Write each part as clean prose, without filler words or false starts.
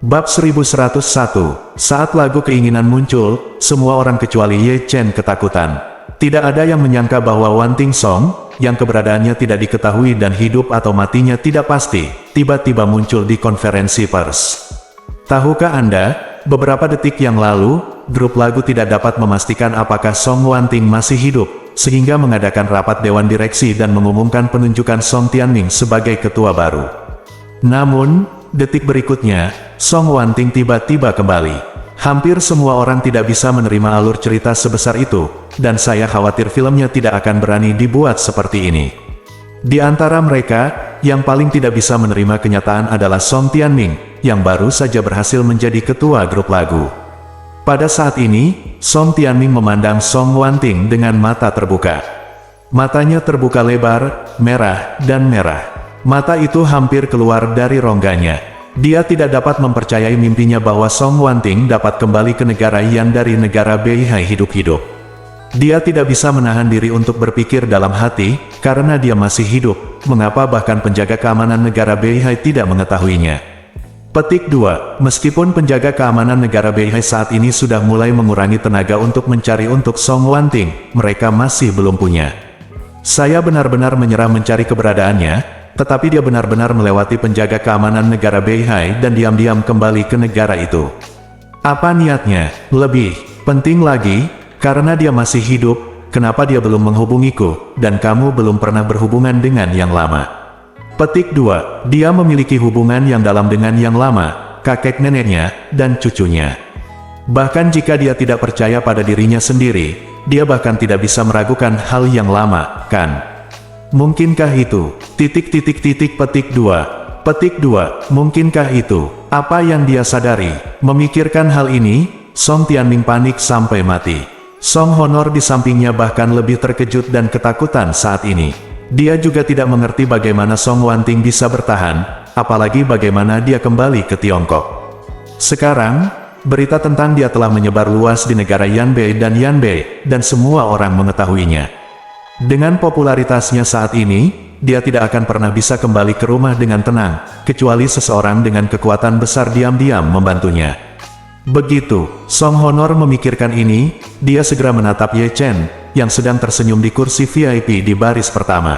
Bab 1101. Saat lagu keinginan muncul, semua orang kecuali Ye Chen ketakutan. Tidak ada yang menyangka bahwa Wan Ting Song, yang keberadaannya tidak diketahui dan hidup atau matinya tidak pasti, tiba-tiba muncul di konferensi pers. Tahukah Anda, beberapa detik yang lalu, grup lagu tidak dapat memastikan apakah Song Wan Ting masih hidup, sehingga mengadakan rapat Dewan Direksi dan mengumumkan penunjukan Song Tianming sebagai ketua baru. Namun, detik berikutnya, Song Wan Ting tiba-tiba kembali. Hampir semua orang tidak bisa menerima alur cerita sebesar itu, dan saya khawatir filmnya tidak akan berani dibuat seperti ini. Di antara mereka, yang paling tidak bisa menerima kenyataan adalah Song Tianming, yang baru saja berhasil menjadi ketua grup lagu. Pada saat ini, Song Tianming memandang Song Wan Ting dengan mata terbuka. Matanya terbuka lebar, merah, dan merah. Mata itu hampir keluar dari rongganya. Dia tidak dapat mempercayai mimpinya bahwa Song Wan Ting dapat kembali ke negara Yan dari negara Beihai hidup-hidup. Dia tidak bisa menahan diri untuk berpikir dalam hati, karena dia masih hidup, mengapa bahkan penjaga keamanan negara Beihai tidak mengetahuinya. Petik 2. Meskipun penjaga keamanan negara Beihai saat ini sudah mulai mengurangi tenaga untuk mencari untuk Song Wan Ting, mereka masih belum punya. Saya benar-benar menyerah mencari keberadaannya, tetapi dia benar-benar melewati penjaga keamanan negara Beihai dan diam-diam kembali ke negara itu. Apa niatnya? Lebih penting lagi, karena dia masih hidup, kenapa dia belum menghubungiku, dan kamu belum pernah berhubungan dengan yang lama? Petik 2. Dia memiliki hubungan yang dalam dengan yang lama, kakek neneknya, dan cucunya. Bahkan jika dia tidak percaya pada dirinya sendiri, dia bahkan tidak bisa meragukan hal yang lama, kan? Mungkinkah itu? Petik 2. Petik 2. Mungkinkah itu? Apa yang dia sadari? Memikirkan hal ini, Song Tianming panik sampai mati. Song Honor di sampingnya bahkan lebih terkejut dan ketakutan saat ini. Dia juga tidak mengerti bagaimana Song Wan Ting bisa bertahan, apalagi bagaimana dia kembali ke Tiongkok. Sekarang, berita tentang dia telah menyebar luas di negara Yanbei dan Yanbei, dan semua orang mengetahuinya. Dengan popularitasnya saat ini, dia tidak akan pernah bisa kembali ke rumah dengan tenang, kecuali seseorang dengan kekuatan besar diam-diam membantunya. Begitu Song Honor memikirkan ini, dia segera menatap Ye Chen, yang sedang tersenyum di kursi VIP di baris pertama.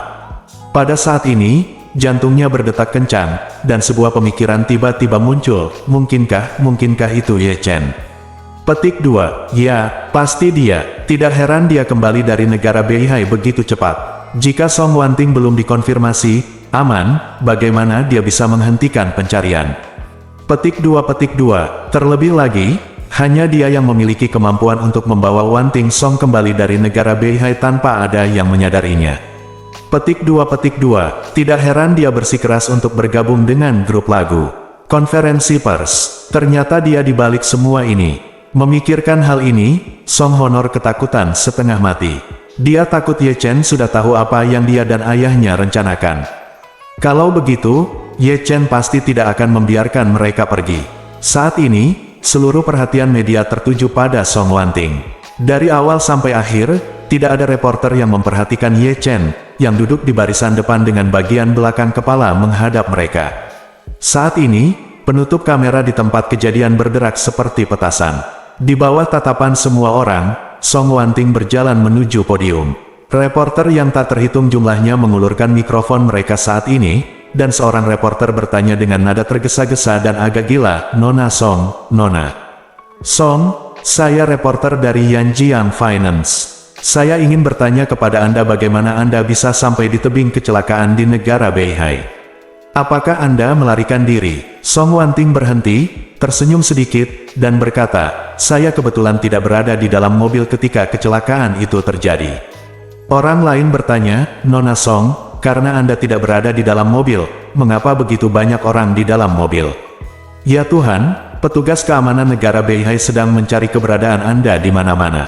Pada saat ini, jantungnya berdetak kencang, dan sebuah pemikiran tiba-tiba muncul, mungkinkah itu Ye Chen? Petik 2. Ya, pasti dia. Tidak heran dia kembali dari negara Beihai begitu cepat. Jika Song Wan Ting belum dikonfirmasi aman, bagaimana dia bisa menghentikan pencarian? Petik 2. Terlebih lagi, hanya dia yang memiliki kemampuan untuk membawa Wan Ting Song kembali dari negara Beihai tanpa ada yang menyadarinya. Petik 2. Tidak heran dia bersikeras untuk bergabung dengan grup lagu. Konferensi pers. Ternyata dia di balik semua ini. Memikirkan hal ini, Song Honor ketakutan setengah mati. Dia takut Ye Chen sudah tahu apa yang dia dan ayahnya rencanakan. Kalau begitu, Ye Chen pasti tidak akan membiarkan mereka pergi. Saat ini, seluruh perhatian media tertuju pada Song Wan Ting. Dari awal sampai akhir, tidak ada reporter yang memperhatikan Ye Chen, yang duduk di barisan depan dengan bagian belakang kepala menghadap mereka. Saat ini, penutup kamera di tempat kejadian berderak seperti petasan. Di bawah tatapan semua orang, Song Wan Ting berjalan menuju podium. Reporter yang tak terhitung jumlahnya mengulurkan mikrofon mereka saat ini, dan seorang reporter bertanya dengan nada tergesa-gesa dan agak gila, "Nona Song, Nona Song, saya reporter dari Yanjiang Finance. Saya ingin bertanya kepada Anda bagaimana Anda bisa sampai di tebing kecelakaan di negara Beihai. Apakah Anda melarikan diri?" Song Wan Ting berhenti, tersenyum sedikit, dan berkata, "Saya kebetulan tidak berada di dalam mobil ketika kecelakaan itu terjadi." Orang lain bertanya, "Nona Song, karena Anda tidak berada di dalam mobil, mengapa begitu banyak orang di dalam mobil?" "Ya Tuhan, petugas keamanan negara Beihai sedang mencari keberadaan Anda di mana-mana.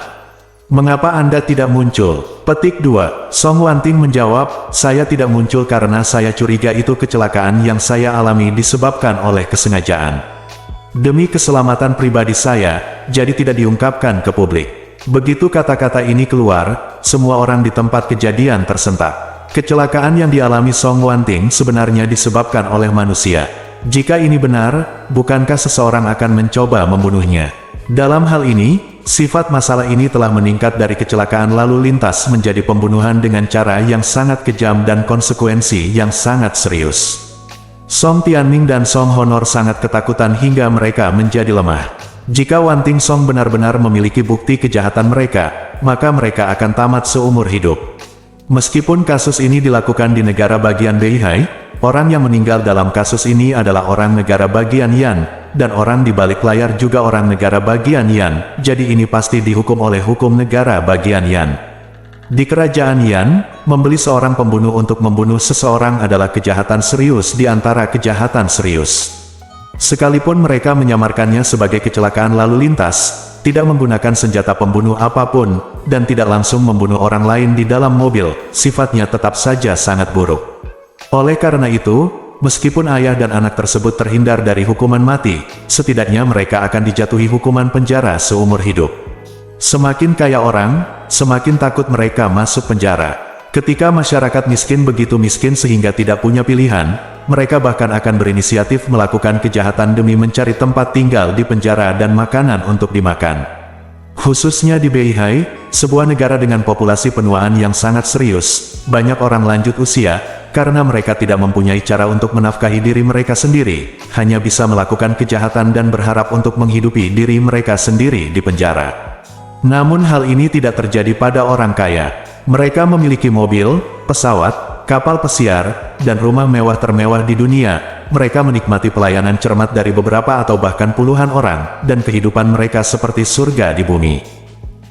Mengapa Anda tidak muncul?" Petik 2. Song Wan Ting menjawab, "Saya tidak muncul karena saya curiga itu kecelakaan yang saya alami disebabkan oleh kesengajaan. Demi keselamatan pribadi saya, jadi tidak diungkapkan ke publik." Begitu kata-kata ini keluar, semua orang di tempat kejadian tersentak. Kecelakaan yang dialami Song Wan Ting sebenarnya disebabkan oleh manusia. Jika ini benar, bukankah seseorang akan mencoba membunuhnya? Dalam hal ini, sifat masalah ini telah meningkat dari kecelakaan lalu lintas menjadi pembunuhan dengan cara yang sangat kejam dan konsekuensi yang sangat serius. Song Tianming dan Song Honor sangat ketakutan hingga mereka menjadi lemah. Jika Wan Ting Song benar-benar memiliki bukti kejahatan mereka, maka mereka akan tamat seumur hidup. Meskipun kasus ini dilakukan di negara bagian Beihai, orang yang meninggal dalam kasus ini adalah orang negara bagian Yan, dan orang di balik layar juga orang negara bagian Yan, jadi ini pasti dihukum oleh hukum negara bagian Yan. Di kerajaan Yan, membeli seorang pembunuh untuk membunuh seseorang adalah kejahatan serius di antara kejahatan serius. Sekalipun mereka menyamarkannya sebagai kecelakaan lalu lintas, tidak menggunakan senjata pembunuh apapun, dan tidak langsung membunuh orang lain di dalam mobil, sifatnya tetap saja sangat buruk. Oleh karena itu, meskipun ayah dan anak tersebut terhindar dari hukuman mati, setidaknya mereka akan dijatuhi hukuman penjara seumur hidup. Semakin kaya orang, semakin takut mereka masuk penjara. Ketika masyarakat miskin begitu miskin sehingga tidak punya pilihan, mereka bahkan akan berinisiatif melakukan kejahatan demi mencari tempat tinggal di penjara dan makanan untuk dimakan. Khususnya di Beihai, sebuah negara dengan populasi penuaan yang sangat serius, banyak orang lanjut usia, karena mereka tidak mempunyai cara untuk menafkahi diri mereka sendiri, hanya bisa melakukan kejahatan dan berharap untuk menghidupi diri mereka sendiri di penjara. Namun hal ini tidak terjadi pada orang kaya. Mereka memiliki mobil, pesawat, kapal pesiar, dan rumah mewah termewah di dunia. Mereka menikmati pelayanan cermat dari beberapa atau bahkan puluhan orang, dan kehidupan mereka seperti surga di bumi.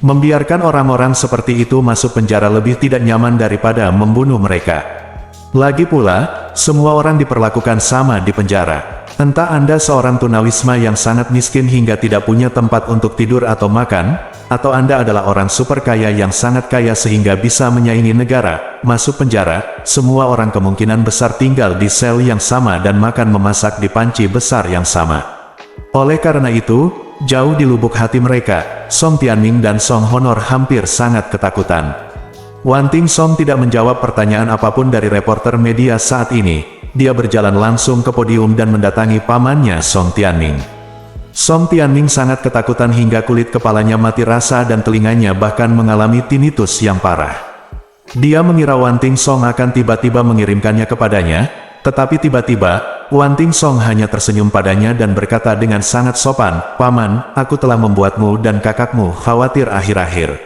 Membiarkan orang-orang seperti itu masuk penjara lebih tidak nyaman daripada membunuh mereka. Lagi pula, semua orang diperlakukan sama di penjara. Entah Anda seorang tunawisma yang sangat miskin hingga tidak punya tempat untuk tidur atau makan, atau Anda adalah orang super kaya yang sangat kaya sehingga bisa menyaingi negara, masuk penjara, semua orang kemungkinan besar tinggal di sel yang sama dan makan memasak di panci besar yang sama. Oleh karena itu, jauh di lubuk hati mereka, Song Tianming dan Song Honor hampir sangat ketakutan. Wan Ting Song tidak menjawab pertanyaan apapun dari reporter media saat ini. Dia berjalan langsung ke podium dan mendatangi pamannya Song Tianming. Song Tianming sangat ketakutan hingga kulit kepalanya mati rasa dan telinganya bahkan mengalami tinnitus yang parah. Dia mengira Wan Ting Song akan tiba-tiba mengirimkannya kepadanya, tetapi tiba-tiba, Wan Ting Song hanya tersenyum padanya dan berkata dengan sangat sopan, "Paman, aku telah membuatmu dan kakakmu khawatir akhir-akhir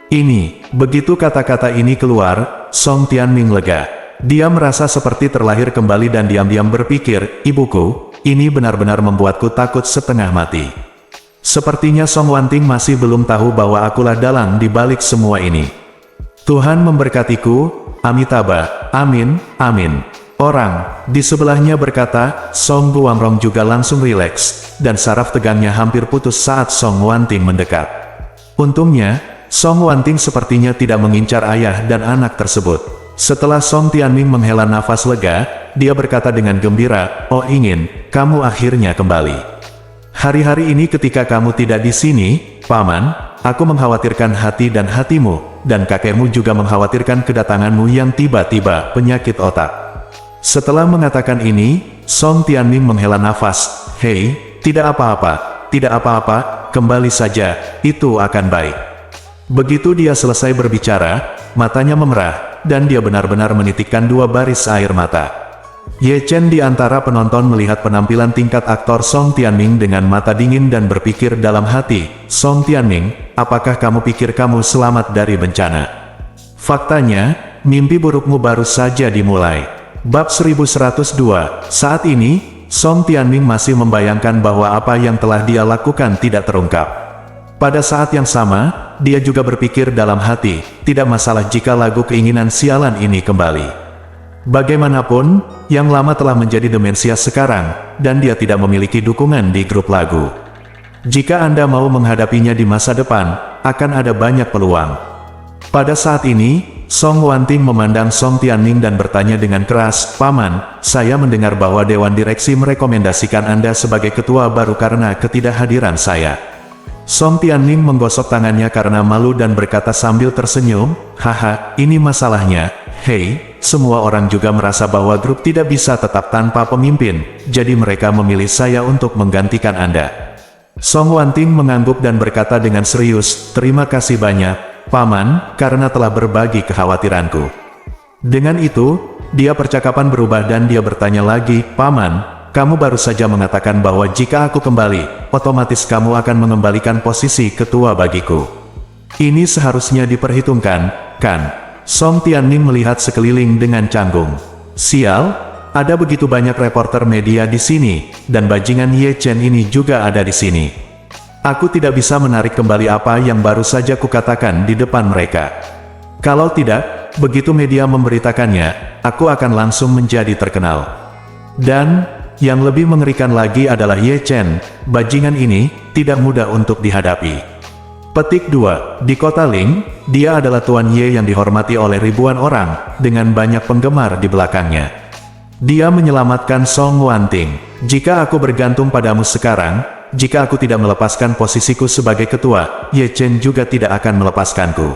ini." Begitu kata-kata ini keluar, Song Tianming lega. Dia merasa seperti terlahir kembali dan diam-diam berpikir, "Ibuku, ini benar-benar membuatku takut setengah mati." Sepertinya Song Wan Ting masih belum tahu bahwa akulah dalang di balik semua ini. Tuhan memberkatiku, Amitabha, amin, amin. Orang di sebelahnya berkata, Song Guangrong juga langsung rileks, dan saraf tegangnya hampir putus saat Song Wan Ting mendekat. Untungnya, Song Wan Ting sepertinya tidak mengincar ayah dan anak tersebut. Setelah Song Tianming menghela nafas lega, dia berkata dengan gembira, "Oh ingin, kamu akhirnya kembali. Hari-hari ini ketika kamu tidak di sini, Paman, aku mengkhawatirkan hati dan hatimu, dan kakekmu juga mengkhawatirkan kedatanganmu yang tiba-tiba penyakit otak." Setelah mengatakan ini, Song Tianming menghela nafas, "Hei, tidak apa-apa, tidak apa-apa, kembali saja, itu akan baik." Begitu dia selesai berbicara, matanya memerah, dan dia benar-benar menitikkan dua baris air mata. Ye Chen di antara penonton melihat penampilan tingkat aktor Song Tianming dengan mata dingin dan berpikir dalam hati, "Song Tianming, apakah kamu pikir kamu selamat dari bencana? Faktanya, mimpi burukmu baru saja dimulai." Bab 1102, saat ini, Song Tianming masih membayangkan bahwa apa yang telah dia lakukan tidak terungkap. Pada saat yang sama, dia juga berpikir dalam hati, tidak masalah jika lagu keinginan sialan ini kembali. Bagaimanapun, yang lama telah menjadi demensia sekarang, dan dia tidak memiliki dukungan di grup lagu. Jika Anda mau menghadapinya di masa depan, akan ada banyak peluang. Pada saat ini, Song Wan Ting memandang Song Tianming dan bertanya dengan keras, "Paman, saya mendengar bahwa Dewan Direksi merekomendasikan Anda sebagai ketua baru karena ketidakhadiran saya." Song Tianming menggosok tangannya karena malu dan berkata sambil tersenyum, "Haha, ini masalahnya, Hei, semua orang juga merasa bahwa grup tidak bisa tetap tanpa pemimpin, jadi mereka memilih saya untuk menggantikan Anda. Song Wanting mengangguk dan berkata dengan serius, terima kasih banyak, Paman, karena telah berbagi kekhawatiranku. Dengan itu, percakapan berubah dan dia bertanya lagi, Paman, kamu baru saja mengatakan bahwa jika aku kembali, otomatis kamu akan mengembalikan posisi ketua bagiku. Ini seharusnya diperhitungkan, kan? Song Tianming melihat sekeliling dengan canggung. Sial, ada begitu banyak reporter media di sini, dan bajingan Ye Chen ini juga ada di sini. Aku tidak bisa menarik kembali apa yang baru saja kukatakan di depan mereka. Kalau tidak, begitu media memberitakannya, aku akan langsung menjadi terkenal. Dan, yang lebih mengerikan lagi adalah Ye Chen, bajingan ini, tidak mudah untuk dihadapi. Petik 2. Di kota Ling, dia adalah Tuan Ye yang dihormati oleh ribuan orang, dengan banyak penggemar di belakangnya. Dia menyelamatkan Song Wanting. Jika aku bergantung padamu sekarang, jika aku tidak melepaskan posisiku sebagai ketua, Ye Chen juga tidak akan melepaskanku.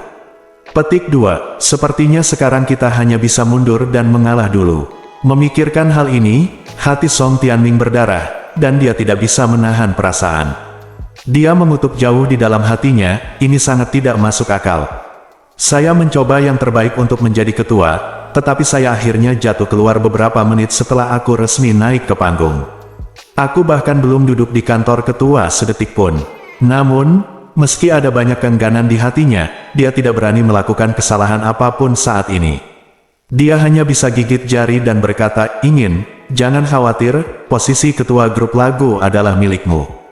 Petik 2. Sepertinya sekarang kita hanya bisa mundur dan mengalah dulu. Memikirkan hal ini, hati Song Tianming berdarah, dan dia tidak bisa menahan perasaan. Dia mengutuk jauh di dalam hatinya, ini sangat tidak masuk akal. Saya mencoba yang terbaik untuk menjadi ketua, tetapi saya akhirnya jatuh keluar beberapa menit setelah aku resmi naik ke panggung. Aku bahkan belum duduk di kantor ketua sedetik pun. Namun, meski ada banyak keengganan di hatinya, dia tidak berani melakukan kesalahan apapun saat ini. Dia hanya bisa gigit jari dan berkata, jangan khawatir, posisi ketua grup lagu adalah milikmu.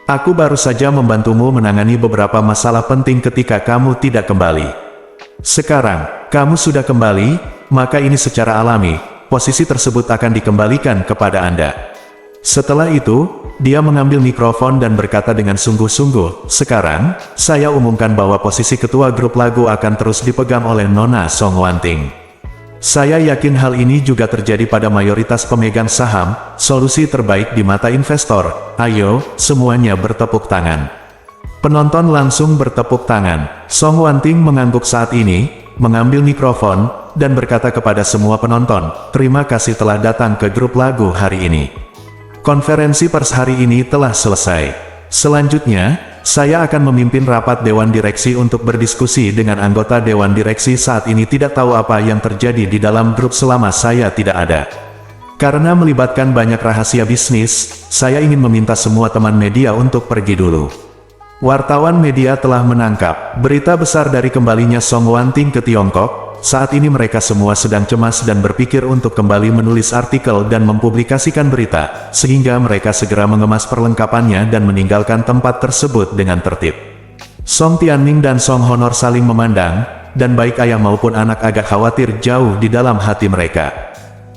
Aku baru saja membantumu menangani beberapa masalah penting ketika kamu tidak kembali. Sekarang, kamu sudah kembali, maka ini secara alami, posisi tersebut akan dikembalikan kepada Anda. Setelah itu, dia mengambil mikrofon dan berkata dengan sungguh-sungguh, sekarang, saya umumkan bahwa posisi ketua grup lagu akan terus dipegang oleh Nona Song Wanting. Saya yakin hal ini juga terjadi pada mayoritas pemegang saham, solusi terbaik di mata investor. Ayo, semuanya bertepuk tangan. Penonton langsung bertepuk tangan. Song Wanting mengangguk saat ini, mengambil mikrofon, dan berkata kepada semua penonton, terima kasih telah datang ke grup lagu hari ini. Konferensi pers hari ini telah selesai. Selanjutnya, saya akan memimpin rapat Dewan Direksi untuk berdiskusi dengan anggota Dewan Direksi saat ini tidak tahu apa yang terjadi di dalam grup selama saya tidak ada. Karena melibatkan banyak rahasia bisnis, saya ingin meminta semua teman media untuk pergi dulu. Wartawan media telah menangkap berita besar dari kembalinya Song Wanting ke Tiongkok. Saat ini mereka semua sedang cemas dan berpikir untuk kembali menulis artikel dan mempublikasikan berita, sehingga mereka segera mengemas perlengkapannya dan meninggalkan tempat tersebut dengan tertib. Song Tianming dan Song Honor saling memandang, dan baik ayah maupun anak agak khawatir jauh di dalam hati mereka.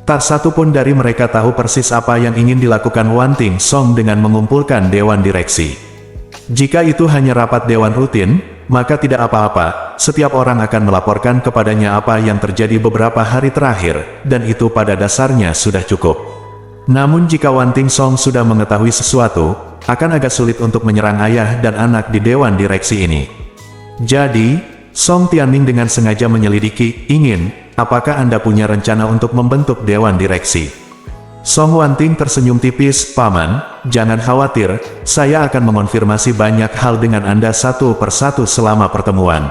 Tak satu pun dari mereka tahu persis apa yang ingin dilakukan Wanting Song dengan mengumpulkan Dewan Direksi. Jika itu hanya rapat dewan rutin, maka tidak apa-apa, setiap orang akan melaporkan kepadanya apa yang terjadi beberapa hari terakhir, dan itu pada dasarnya sudah cukup. Namun jika Wanting Song sudah mengetahui sesuatu, akan agak sulit untuk menyerang ayah dan anak di Dewan Direksi ini. Jadi, Song Tianming dengan sengaja menyelidiki, apakah Anda punya rencana untuk membentuk Dewan Direksi? Song Wanting tersenyum tipis, Paman, jangan khawatir, saya akan mengonfirmasi banyak hal dengan Anda satu persatu selama pertemuan.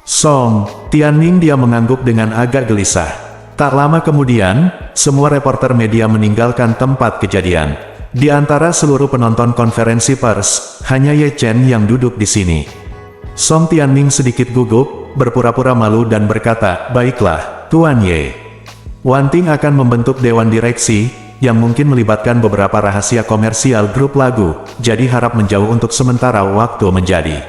Song Tianming dia mengangguk dengan agak gelisah. Tak lama kemudian, semua reporter media meninggalkan tempat kejadian. Di antara seluruh penonton konferensi pers, hanya Ye Chen yang duduk di sini. Song Tianming sedikit gugup, berpura-pura malu dan berkata, baiklah, Tuan Ye. Wanting akan membentuk Dewan Direksi, yang mungkin melibatkan beberapa rahasia komersial grup lagu, jadi harap menjauh untuk sementara waktu menjadi.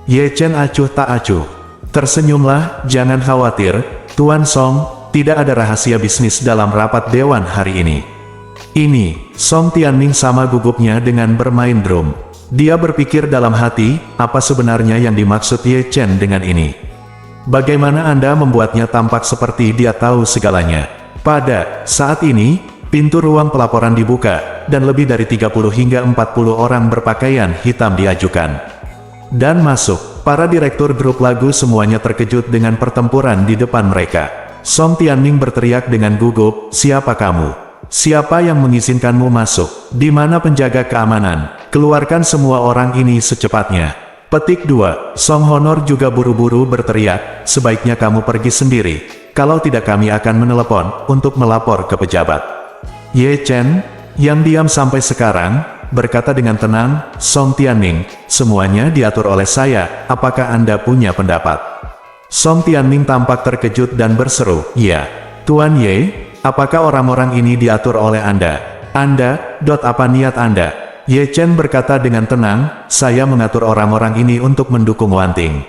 Ye Chen acuh tak acuh. Tersenyumlah, jangan khawatir, Tuan Song, tidak ada rahasia bisnis dalam rapat Dewan hari ini. Ini, Song Tianming sama gugupnya dengan bermain drum. Dia berpikir dalam hati, apa sebenarnya yang dimaksud Ye Chen dengan ini? Bagaimana Anda membuatnya tampak seperti dia tahu segalanya? Pada saat ini, pintu ruang pelaporan dibuka, dan lebih dari 30 hingga 40 orang berpakaian hitam diajukan. Dan masuk, para direktur grup lagu semuanya terkejut dengan pertempuran di depan mereka. Song Tianming berteriak dengan gugup, "Siapa kamu? Siapa yang mengizinkanmu masuk? Di mana penjaga keamanan? Keluarkan semua orang ini secepatnya." Petik 2. Song Honor juga buru-buru berteriak, "Sebaiknya kamu pergi sendiri. Kalau tidak kami akan menelepon untuk melapor ke pejabat." Ye Chen, yang diam sampai sekarang, berkata dengan tenang, "Song Tianming, semuanya diatur oleh saya, apakah Anda punya pendapat?" Song Tianming tampak terkejut dan berseru, "Ya, Tuan Ye, apakah orang-orang ini diatur oleh Anda? Apa niat Anda?" Ye Chen berkata dengan tenang, "Saya mengatur orang-orang ini untuk mendukung Wanting.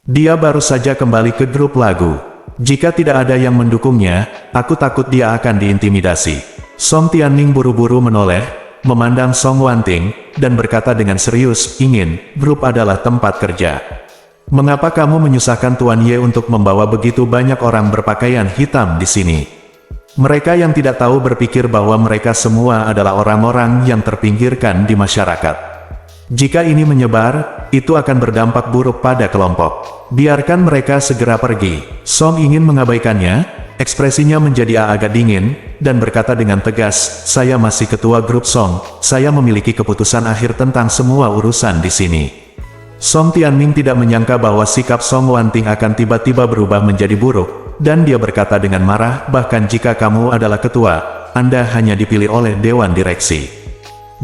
Dia baru saja kembali ke grup lagu. Jika tidak ada yang mendukungnya, aku takut dia akan diintimidasi." Song Tianming buru-buru menoleh, memandang Song Wanting, dan berkata dengan serius, Grup adalah tempat kerja. Mengapa kamu menyusahkan Tuan Ye untuk membawa begitu banyak orang berpakaian hitam di sini?" Mereka yang tidak tahu berpikir bahwa mereka semua adalah orang-orang yang terpinggirkan di masyarakat. Jika ini menyebar, itu akan berdampak buruk pada kelompok. Biarkan mereka segera pergi. Song ingin mengabaikannya, ekspresinya menjadi agak dingin, dan berkata dengan tegas, "Saya masih ketua grup Song, saya memiliki keputusan akhir tentang semua urusan di sini." Song Tianming tidak menyangka bahwa sikap Song Wanting akan tiba-tiba berubah menjadi buruk, dan dia berkata dengan marah, "Bahkan jika kamu adalah ketua, Anda hanya dipilih oleh Dewan Direksi.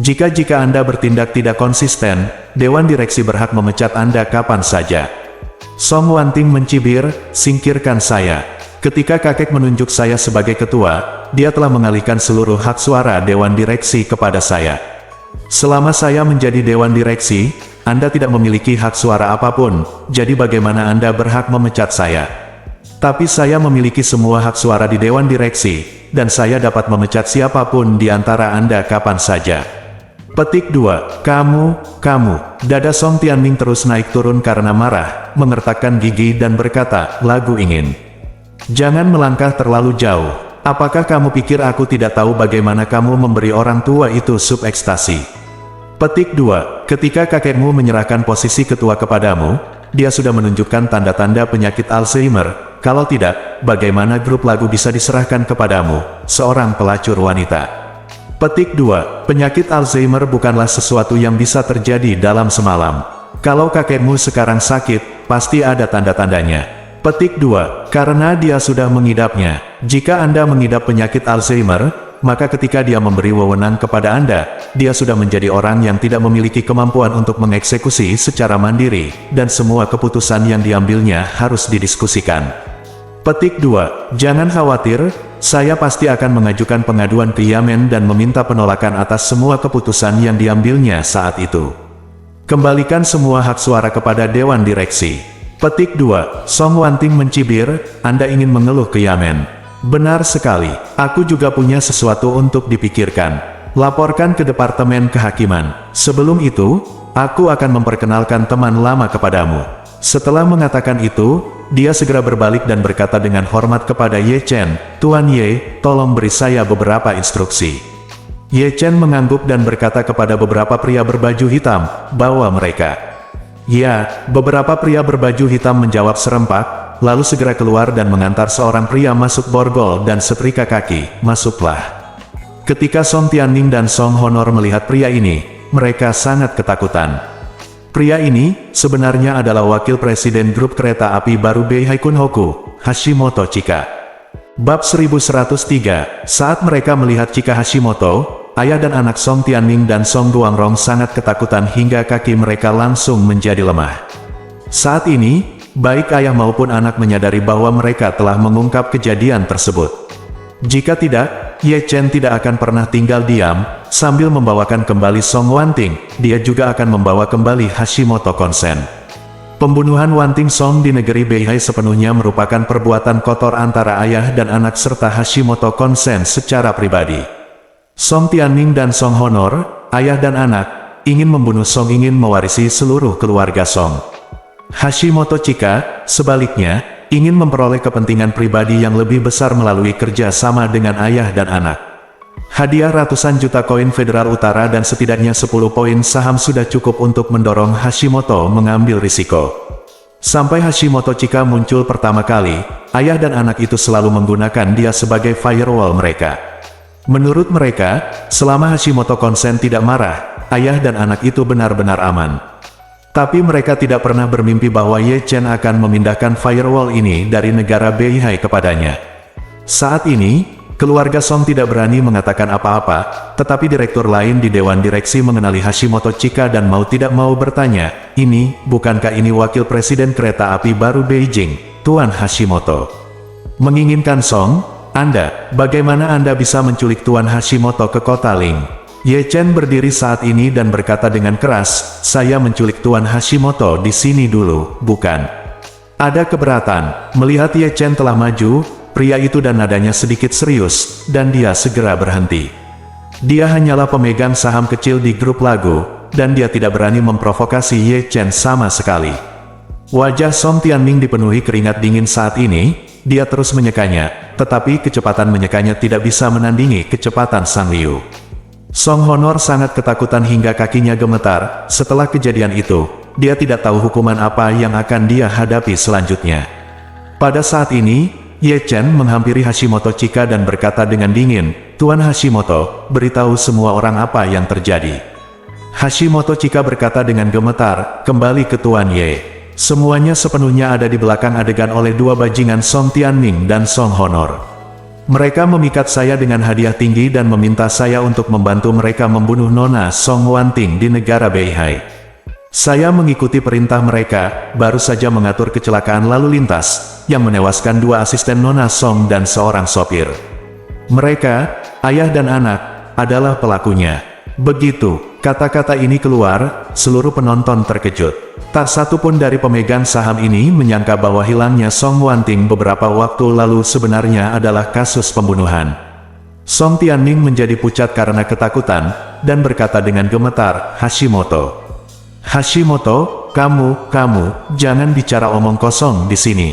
Jika Anda bertindak tidak konsisten, Dewan Direksi berhak memecat Anda kapan saja." Song Wanting mencibir, "Singkirkan saya. Ketika kakek menunjuk saya sebagai ketua, dia telah mengalihkan seluruh hak suara Dewan Direksi kepada saya. Selama saya menjadi Dewan Direksi, Anda tidak memiliki hak suara apapun, jadi bagaimana Anda berhak memecat saya? Tapi saya memiliki semua hak suara di Dewan Direksi, dan saya dapat memecat siapapun di antara Anda kapan saja." Petik 2. Kamu. Dada Song Tianming terus naik turun karena marah, mengertakkan gigi dan berkata, "Lagu ingin. Jangan melangkah terlalu jauh. Apakah kamu pikir aku tidak tahu bagaimana kamu memberi orang tua itu sup ekstasi?" Petik 2. Ketika kakekmu menyerahkan posisi ketua kepadamu, dia sudah menunjukkan tanda-tanda penyakit Alzheimer. Kalau tidak, bagaimana grup lagu bisa diserahkan kepadamu, seorang pelacur wanita? Petik 2. Penyakit Alzheimer bukanlah sesuatu yang bisa terjadi dalam semalam. Kalau kakekmu sekarang sakit, pasti ada tanda-tandanya. Petik 2. Karena dia sudah mengidapnya. Jika Anda mengidap penyakit Alzheimer, maka ketika dia memberi wewenang kepada Anda, dia sudah menjadi orang yang tidak memiliki kemampuan untuk mengeksekusi secara mandiri, dan semua keputusan yang diambilnya harus didiskusikan. Petik 2. Jangan khawatir, saya pasti akan mengajukan pengaduan ke Yamen dan meminta penolakan atas semua keputusan yang diambilnya saat itu. Kembalikan semua hak suara kepada Dewan Direksi. Petik 2. Song Wanting mencibir, "Anda ingin mengeluh ke Yamen?" Benar sekali, aku juga punya sesuatu untuk dipikirkan. Laporkan ke Departemen Kehakiman. Sebelum itu, aku akan memperkenalkan teman lama kepadamu. Setelah mengatakan itu, dia segera berbalik dan berkata dengan hormat kepada Ye Chen, "Tuan Ye, tolong beri saya beberapa instruksi." Ye Chen mengangguk dan berkata kepada beberapa pria berbaju hitam, "Bawa mereka." "Ya," beberapa pria berbaju hitam menjawab serempak, lalu segera keluar dan mengantar seorang pria masuk borgol dan setrika kaki, "Masuklah." Ketika Song Tianming dan Song Honor melihat pria ini, mereka sangat ketakutan. Pria ini, sebenarnya adalah wakil presiden grup kereta api baru Beihai Kunhoku, Hashimoto Chika. Bab 1103, saat mereka melihat Chika Hashimoto, ayah dan anak Song Tianming dan Song Duangrong sangat ketakutan hingga kaki mereka langsung menjadi lemah. Saat ini, baik ayah maupun anak menyadari bahwa mereka telah mengungkap kejadian tersebut. Jika tidak, Ye Chen tidak akan pernah tinggal diam, sambil membawakan kembali Song Wanting, dia juga akan membawa kembali Hashimoto Konsen. Pembunuhan Wanting Song di negeri Beihai sepenuhnya merupakan perbuatan kotor antara ayah dan anak serta Hashimoto Konsen secara pribadi. Song Tianming dan Song Honor, ayah dan anak, ingin membunuh Song ingin mewarisi seluruh keluarga Song. Hashimoto Chika, sebaliknya, ingin memperoleh kepentingan pribadi yang lebih besar melalui kerja sama dengan ayah dan anak. Hadiah ratusan juta koin Federal Utara dan setidaknya 10 poin saham sudah cukup untuk mendorong Hashimoto mengambil risiko. Sampai Hashimoto Chika muncul pertama kali, ayah dan anak itu selalu menggunakan dia sebagai firewall mereka. Menurut mereka, selama Hashimoto Konsen tidak marah, ayah dan anak itu benar-benar aman. Tapi mereka tidak pernah bermimpi bahwa Ye Chen akan memindahkan firewall ini dari negara Beihai kepadanya. Saat ini, keluarga Song tidak berani mengatakan apa-apa, tetapi direktur lain di Dewan Direksi mengenali Hashimoto Chika dan mau tidak mau bertanya, bukankah ini wakil presiden kereta api baru Beijing, Tuan Hashimoto? Menginginkan Song, bagaimana Anda bisa menculik Tuan Hashimoto ke kota Ling? Ye Chen berdiri saat ini dan berkata dengan keras, saya menculik Tuan Hashimoto di sini dulu, bukan? Ada keberatan, melihat Ye Chen telah maju, pria itu dan nadanya sedikit serius, dan dia segera berhenti. Dia hanyalah pemegang saham kecil di grup lagu, dan dia tidak berani memprovokasi Ye Chen sama sekali. Wajah Song Tianming dipenuhi keringat dingin saat ini, dia terus menyekanya, tetapi kecepatan menyekanya tidak bisa menandingi kecepatan Sang Liu. Song Honor sangat ketakutan hingga kakinya gemetar. Setelah kejadian itu, dia tidak tahu hukuman apa yang akan dia hadapi selanjutnya. Pada saat ini, Ye Chen menghampiri Hashimoto Chika dan berkata dengan dingin, Tuan Hashimoto, beritahu semua orang apa yang terjadi. Hashimoto Chika berkata dengan gemetar, kembali ke Tuan Ye. Semuanya sepenuhnya ada di belakang adegan oleh dua bajingan Song Tianming dan Song Honor. Mereka memikat saya dengan hadiah tinggi dan meminta saya untuk membantu mereka membunuh Nona Song Wanting di negara Beihai. Saya mengikuti perintah mereka, baru saja mengatur kecelakaan lalu lintas, yang menewaskan dua asisten Nona Song dan seorang sopir. Mereka, ayah dan anak, adalah pelakunya. Begitu kata-kata ini keluar, seluruh penonton terkejut. Tak satu pun dari pemegang saham ini menyangka bahwa hilangnya Song Wanting beberapa waktu lalu sebenarnya adalah kasus pembunuhan. Song Tianming menjadi pucat karena ketakutan, dan berkata dengan gemetar, Hashimoto, kamu, jangan bicara omong kosong di sini.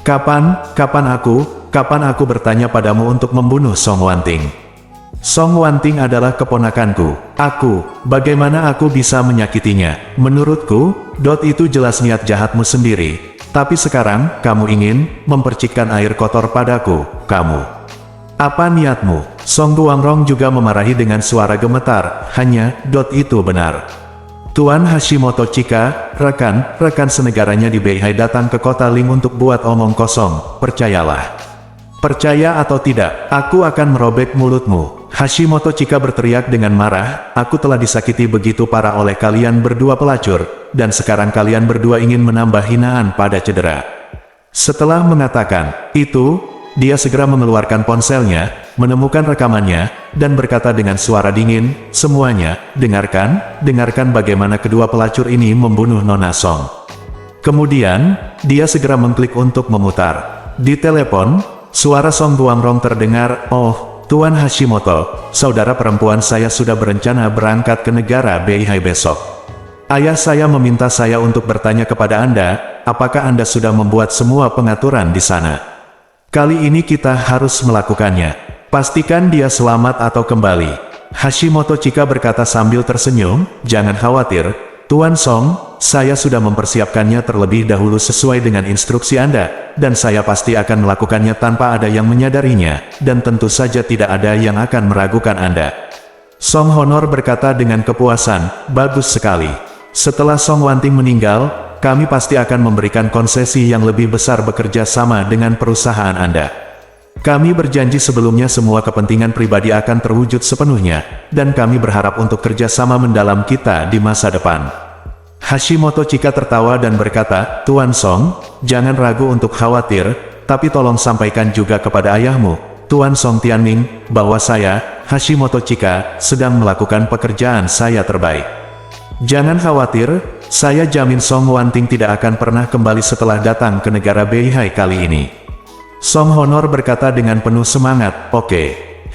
Kapan aku bertanya padamu untuk membunuh Song Wanting? Song Wanting adalah keponakanku. Bagaimana aku bisa menyakitinya? Menurutku, itu jelas niat jahatmu sendiri. Tapi sekarang, kamu ingin mempercikkan air kotor padaku, kamu. Apa niatmu? Song Guangrong juga memarahi dengan suara gemetar, hanya, itu benar. Tuan Hashimoto Chika, rekan senegaranya di Beihai datang ke kota Ling untuk buat omong kosong, percayalah. Percaya atau tidak, aku akan merobek mulutmu. Hashimoto Chika berteriak dengan marah, aku telah disakiti begitu parah oleh kalian berdua pelacur, dan sekarang kalian berdua ingin menambah hinaan pada cedera. Setelah mengatakan itu, dia segera mengeluarkan ponselnya, menemukan rekamannya, dan berkata dengan suara dingin, semuanya, dengarkan bagaimana kedua pelacur ini membunuh Nona Song. Kemudian, dia segera mengklik untuk memutar. Di telepon, suara Song Guangrong terdengar, oh, Tuan Hashimoto, saudara perempuan saya sudah berencana berangkat ke negara Beihai besok. Ayah saya meminta saya untuk bertanya kepada Anda, apakah Anda sudah membuat semua pengaturan di sana? Kali ini kita harus melakukannya. Pastikan dia selamat atau kembali. Hashimoto Chika berkata sambil tersenyum, jangan khawatir, Tuan Song, saya sudah mempersiapkannya terlebih dahulu sesuai dengan instruksi Anda, dan saya pasti akan melakukannya tanpa ada yang menyadarinya, dan tentu saja tidak ada yang akan meragukan Anda. Song Honor berkata dengan kepuasan, bagus sekali. Setelah Song Wanting meninggal, kami pasti akan memberikan konsesi yang lebih besar bekerja sama dengan perusahaan Anda. Kami berjanji sebelumnya semua kepentingan pribadi akan terwujud sepenuhnya, dan kami berharap untuk kerjasama mendalam kita di masa depan. Hashimoto Chika tertawa dan berkata, Tuan Song, jangan ragu untuk khawatir, tapi tolong sampaikan juga kepada ayahmu, Tuan Song Tianming, bahwa saya, Hashimoto Chika, sedang melakukan pekerjaan saya terbaik. Jangan khawatir, saya jamin Song Wanting tidak akan pernah kembali setelah datang ke negara Beihai kali ini. Song Honor berkata dengan penuh semangat, oke,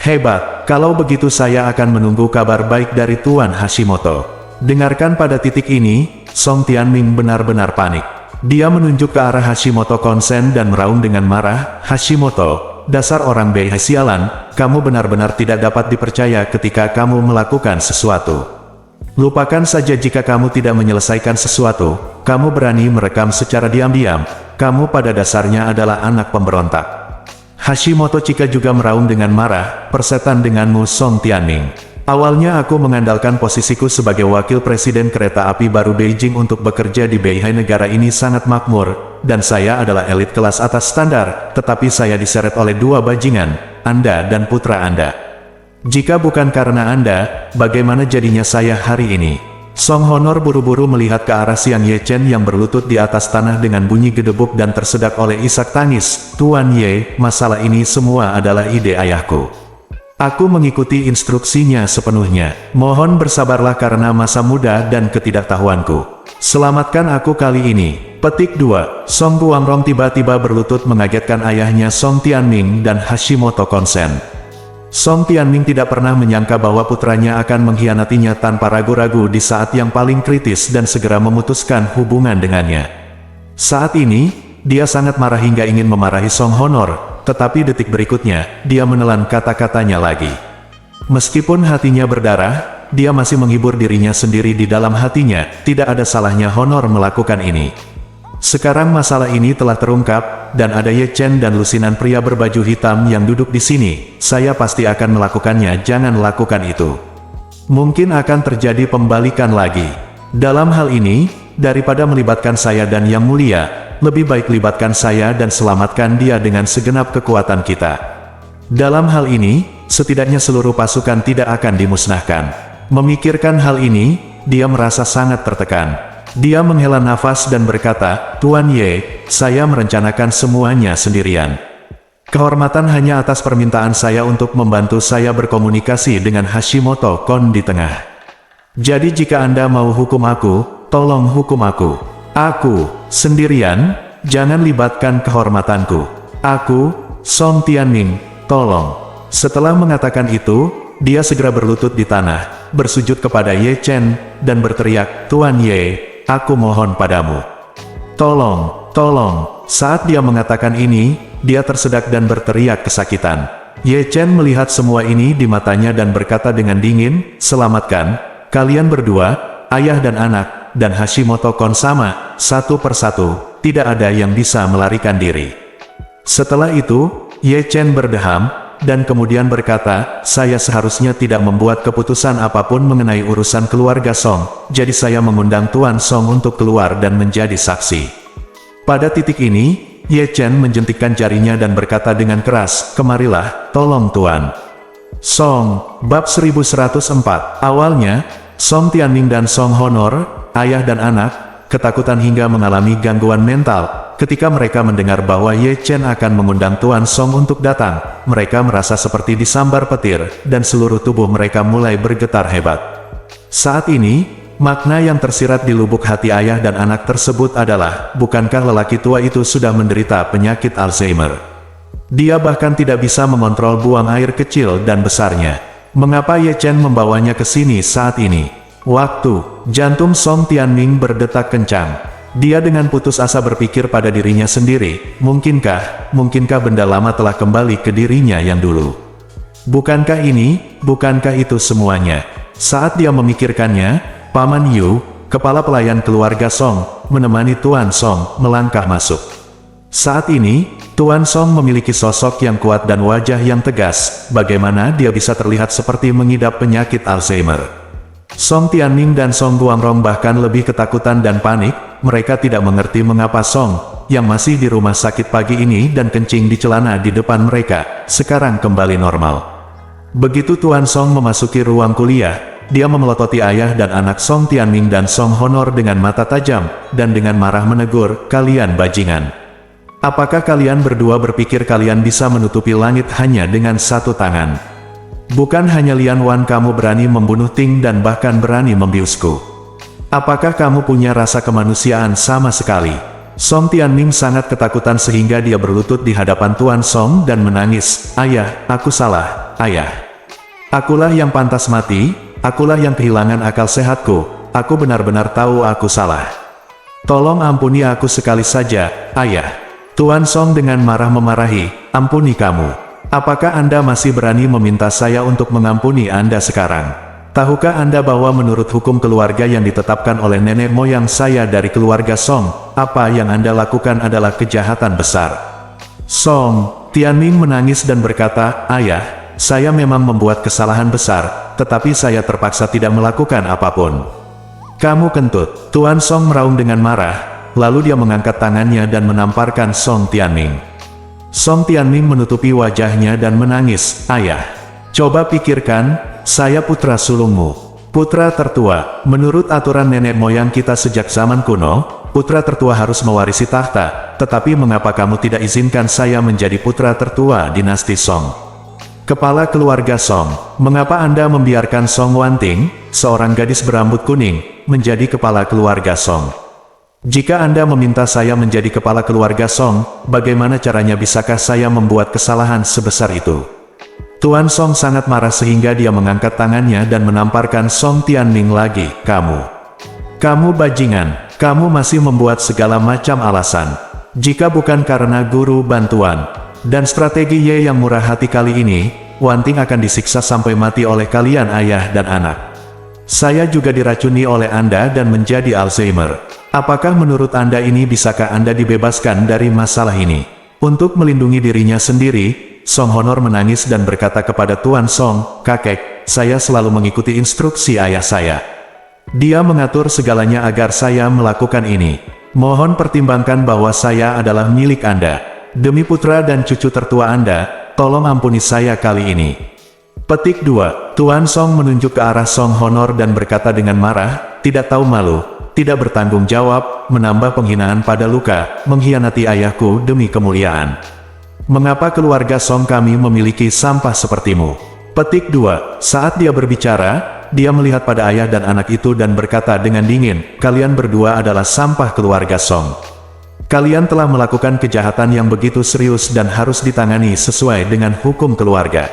hebat, kalau begitu saya akan menunggu kabar baik dari Tuan Hashimoto. Dengarkan pada titik ini, Song Tianming benar-benar panik. Dia menunjuk ke arah Hashimoto Konsen dan meraung dengan marah, Hashimoto, dasar orang Beihai sialan, kamu benar-benar tidak dapat dipercaya ketika kamu melakukan sesuatu. Lupakan saja jika kamu tidak menyelesaikan sesuatu, kamu berani merekam secara diam-diam, kamu pada dasarnya adalah anak pemberontak. Hashimoto Chika juga meraung dengan marah, persetan denganmu Song Tianming. Awalnya aku mengandalkan posisiku sebagai wakil presiden kereta api baru Beijing untuk bekerja di Beihai. Negara ini sangat makmur, dan saya adalah elit kelas atas standar, tetapi saya diseret oleh dua bajingan, Anda dan putra Anda. Jika bukan karena Anda, bagaimana jadinya saya hari ini? Song Honor buru-buru melihat ke arah Siang Ye Chen yang berlutut di atas tanah dengan bunyi gedebuk dan tersedak oleh isak tangis. Tuan Ye, masalah ini semua adalah ide ayahku. Aku mengikuti instruksinya sepenuhnya. Mohon bersabarlah karena masa muda dan ketidaktahuanku. Selamatkan aku kali ini. Petik 2. Song Guangrong tiba-tiba berlutut mengagetkan ayahnya Song Tianming dan Hashimoto konsen. Song Tianming tidak pernah menyangka bahwa putranya akan mengkhianatinya tanpa ragu-ragu di saat yang paling kritis dan segera memutuskan hubungan dengannya. Saat ini, dia sangat marah hingga ingin memarahi Song Honor, tetapi detik berikutnya, dia menelan kata-katanya lagi. Meskipun hatinya berdarah, dia masih menghibur dirinya sendiri di dalam hatinya, tidak ada salahnya Honor melakukan ini. Sekarang masalah ini telah terungkap, dan ada Ye Chen dan lusinan pria berbaju hitam yang duduk di sini. Saya pasti akan melakukannya, jangan lakukan itu. Mungkin akan terjadi pembalikan lagi. Dalam hal ini, daripada melibatkan saya dan Yang Mulia, lebih baik libatkan saya dan selamatkan dia dengan segenap kekuatan kita. Dalam hal ini, setidaknya seluruh pasukan tidak akan dimusnahkan. Memikirkan hal ini, dia merasa sangat tertekan. Dia menghela nafas dan berkata, Tuan Ye, saya merencanakan semuanya sendirian. Kehormatan hanya atas permintaan saya untuk membantu saya berkomunikasi dengan Hashimoto Kon di tengah. Jadi jika Anda mau hukum aku, tolong hukum aku. Aku, sendirian, jangan libatkan kehormatanku. Aku, Song Tianming, tolong. Setelah mengatakan itu, dia segera berlutut di tanah, bersujud kepada Ye Chen, dan berteriak, Tuan Ye, aku mohon padamu. Tolong, tolong. Saat dia mengatakan ini, dia tersedak dan berteriak kesakitan. Ye Chen melihat semua ini di matanya dan berkata dengan dingin, selamatkan, kalian berdua, ayah dan anak, dan Hashimoto Kon sama, satu persatu, tidak ada yang bisa melarikan diri. Setelah itu, Ye Chen berdeham, dan kemudian berkata, saya seharusnya tidak membuat keputusan apapun mengenai urusan keluarga Song, jadi saya mengundang Tuan Song untuk keluar dan menjadi saksi. Pada titik ini, Ye Chen menjentikkan jarinya dan berkata dengan keras, kemarilah, tolong Tuan. Song, Bab 1104. Awalnya, Song Tianming dan Song Honor, ayah dan anak, ketakutan hingga mengalami gangguan mental. Ketika mereka mendengar bahwa Ye Chen akan mengundang Tuan Song untuk datang, mereka merasa seperti disambar petir, dan seluruh tubuh mereka mulai bergetar hebat. Saat ini, makna yang tersirat di lubuk hati ayah dan anak tersebut adalah, bukankah lelaki tua itu sudah menderita penyakit Alzheimer? Dia bahkan tidak bisa mengontrol buang air kecil dan besarnya. Mengapa Ye Chen membawanya ke sini saat ini? Waktu, jantung Song Tianming berdetak kencang. Dia dengan putus asa berpikir pada dirinya sendiri, mungkinkah benda lama telah kembali ke dirinya yang dulu? Bukankah itu semuanya? Saat dia memikirkannya, Paman Yu, kepala pelayan keluarga Song, menemani Tuan Song melangkah masuk. Saat ini, Tuan Song memiliki sosok yang kuat dan wajah yang tegas, bagaimana dia bisa terlihat seperti mengidap penyakit Alzheimer? Song Tianming dan Song Guangrong bahkan lebih ketakutan dan panik, mereka tidak mengerti mengapa Song, yang masih di rumah sakit pagi ini dan kencing di celana di depan mereka, sekarang kembali normal. Begitu Tuan Song memasuki ruang kuliah, dia memelototi ayah dan anak Song Tianming dan Song Honor dengan mata tajam, dan dengan marah menegur, kalian bajingan. Apakah kalian berdua berpikir kalian bisa menutupi langit hanya dengan satu tangan? Bukan hanya Lian Wan kamu berani membunuh Ting dan bahkan berani membiusku. Apakah kamu punya rasa kemanusiaan sama sekali? Song Tianming sangat ketakutan sehingga dia berlutut di hadapan Tuan Song dan menangis, ayah, aku salah, ayah. Akulah yang pantas mati, akulah yang kehilangan akal sehatku, aku benar-benar tahu aku salah. Tolong ampuni aku sekali saja, ayah. Tuan Song dengan marah memarahi, ampuni kamu. Apakah Anda masih berani meminta saya untuk mengampuni Anda sekarang? Tahukah Anda bahwa menurut hukum keluarga yang ditetapkan oleh nenek moyang saya dari keluarga Song, apa yang Anda lakukan adalah kejahatan besar? Song Tianming menangis dan berkata, "Ayah, saya memang membuat kesalahan besar, tetapi saya terpaksa tidak melakukan apapun." "Kamu kentut." Tuan Song meraung dengan marah, lalu dia mengangkat tangannya dan menamparkan Song Tianming. Song Tianming menutupi wajahnya dan menangis, "Ayah, coba pikirkan, saya putra sulungmu, putra tertua. Menurut aturan nenek moyang kita sejak zaman kuno, putra tertua harus mewarisi tahta, tetapi mengapa kamu tidak izinkan saya menjadi putra tertua dinasti Song? Kepala keluarga Song, mengapa Anda membiarkan Song Wanting, seorang gadis berambut kuning, menjadi kepala keluarga Song? Jika Anda meminta saya menjadi kepala keluarga Song, bagaimana caranya bisakah saya membuat kesalahan sebesar itu?" Tuan Song sangat marah sehingga dia mengangkat tangannya dan menamparkan Song Tianming lagi. Kamu bajingan, kamu masih membuat segala macam alasan. Jika bukan karena guru bantuan dan strategi Ye yang murah hati kali ini, Wanting akan disiksa sampai mati oleh kalian ayah dan anak. Saya juga diracuni oleh Anda dan menjadi Alzheimer. Apakah menurut Anda ini bisakah Anda dibebaskan dari masalah ini? Untuk melindungi dirinya sendiri, Song Honor menangis dan berkata kepada Tuan Song, "Kakek, saya selalu mengikuti instruksi ayah saya. Dia mengatur segalanya agar saya melakukan ini. Mohon pertimbangkan bahwa saya adalah milik Anda. Demi putra dan cucu tertua Anda, tolong ampuni saya kali ini." Petik 2. Tuan Song menunjuk ke arah Song Honor dan berkata dengan marah, "Tidak tahu malu, tidak bertanggung jawab, menambah penghinaan pada luka, mengkhianati ayahku demi kemuliaan. Mengapa keluarga Song kami memiliki sampah sepertimu?" Petik 2. Saat dia berbicara, dia melihat pada ayah dan anak itu dan berkata dengan dingin, "Kalian berdua adalah sampah keluarga Song. Kalian telah melakukan kejahatan yang begitu serius dan harus ditangani sesuai dengan hukum keluarga.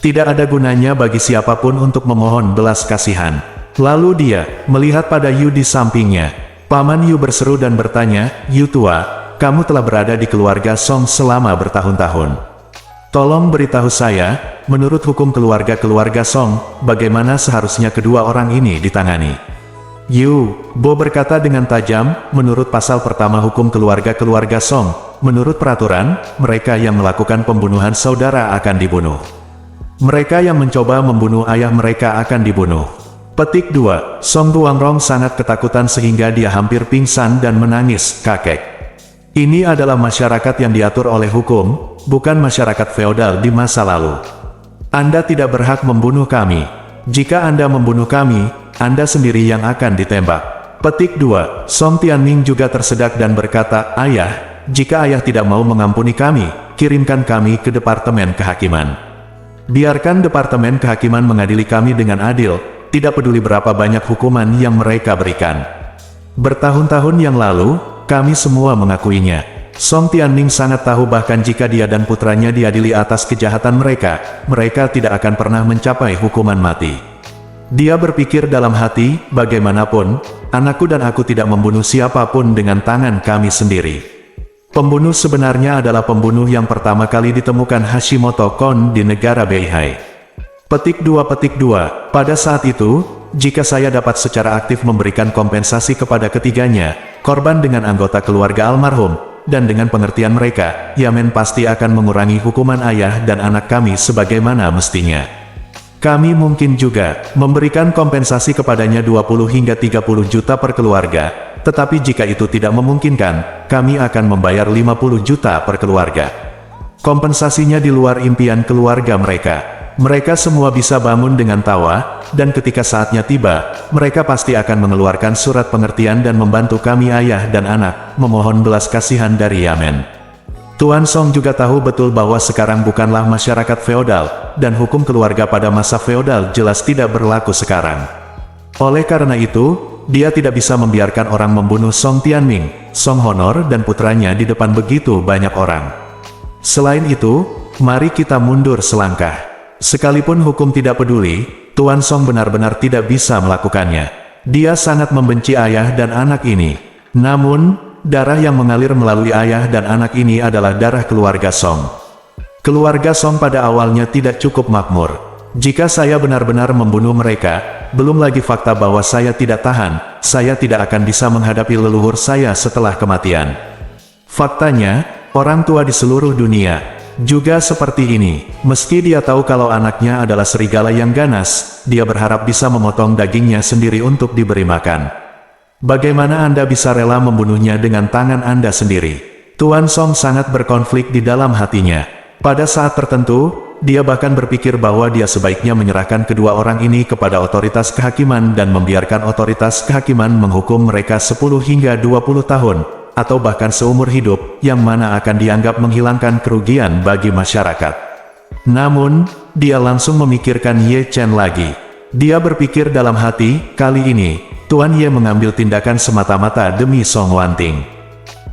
Tidak ada gunanya bagi siapapun untuk memohon belas kasihan." Lalu dia melihat pada Yu di sampingnya. Paman Yu berseru dan bertanya, "Yu tua, kamu telah berada di keluarga Song selama bertahun-tahun. Tolong beritahu saya, menurut hukum keluarga Song, bagaimana seharusnya kedua orang ini ditangani?" "Yu," Bo berkata dengan tajam, "menurut pasal pertama hukum keluarga Song, menurut peraturan, mereka yang melakukan pembunuhan saudara akan dibunuh. Mereka yang mencoba membunuh ayah mereka akan dibunuh." Petik 2. Song Buangrong sangat ketakutan sehingga dia hampir pingsan dan menangis, "Kakek, ini adalah masyarakat yang diatur oleh hukum, bukan masyarakat feodal di masa lalu. Anda tidak berhak membunuh kami. Jika Anda membunuh kami, Anda sendiri yang akan ditembak." Petik 2. Song Tianming juga tersedak dan berkata, "Ayah, jika ayah tidak mau mengampuni kami, kirimkan kami ke Departemen Kehakiman. Biarkan Departemen Kehakiman mengadili kami dengan adil, tidak peduli berapa banyak hukuman yang mereka berikan. Bertahun-tahun yang lalu, kami semua mengakuinya." Song Tianming sangat tahu bahkan jika dia dan putranya diadili atas kejahatan mereka, mereka tidak akan pernah mencapai hukuman mati. Dia berpikir dalam hati, bagaimanapun, anakku dan aku tidak membunuh siapapun dengan tangan kami sendiri. Pembunuh sebenarnya adalah pembunuh yang pertama kali ditemukan Hashimoto Kon di negara Beihai. Petik 2. Pada saat itu, jika saya dapat secara aktif memberikan kompensasi kepada ketiganya, korban dengan anggota keluarga almarhum, dan dengan pengertian mereka, Yamen pasti akan mengurangi hukuman ayah dan anak kami sebagaimana mestinya. Kami mungkin juga memberikan kompensasi kepadanya 20 hingga 30 juta per keluarga, tetapi jika itu tidak memungkinkan, kami akan membayar 50 juta per keluarga. Kompensasinya di luar impian keluarga mereka. Mereka semua bisa bangun dengan tawa, dan ketika saatnya tiba, mereka pasti akan mengeluarkan surat pengertian dan membantu kami ayah dan anak, memohon belas kasihan dari Yamen. Tuan Song juga tahu betul bahwa sekarang bukanlah masyarakat feodal, dan hukum keluarga pada masa feodal jelas tidak berlaku sekarang. Oleh karena itu, dia tidak bisa membiarkan orang membunuh Song Tianming, Song Honor dan putranya di depan begitu banyak orang. Selain itu, mari kita mundur selangkah. Sekalipun hukum tidak peduli, Tuan Song benar-benar tidak bisa melakukannya. Dia sangat membenci ayah dan anak ini. Namun, darah yang mengalir melalui ayah dan anak ini adalah darah keluarga Song. Keluarga Song pada awalnya tidak cukup makmur. Jika saya benar-benar membunuh mereka, belum lagi fakta bahwa saya tidak tahan, saya tidak akan bisa menghadapi leluhur saya setelah kematian. Faktanya, orang tua di seluruh dunia juga seperti ini. Meski dia tahu kalau anaknya adalah serigala yang ganas, dia berharap bisa memotong dagingnya sendiri untuk diberi makan. Bagaimana Anda bisa rela membunuhnya dengan tangan Anda sendiri? Tuan Song sangat berkonflik di dalam hatinya. Pada saat tertentu, dia bahkan berpikir bahwa dia sebaiknya menyerahkan kedua orang ini kepada otoritas kehakiman dan membiarkan otoritas kehakiman menghukum mereka 10 hingga 20 tahun, atau bahkan seumur hidup, yang mana akan dianggap menghilangkan kerugian bagi masyarakat. Namun, dia langsung memikirkan Ye Chen lagi. Dia berpikir dalam hati, kali ini, Tuan Ye mengambil tindakan semata-mata demi Song Wanting.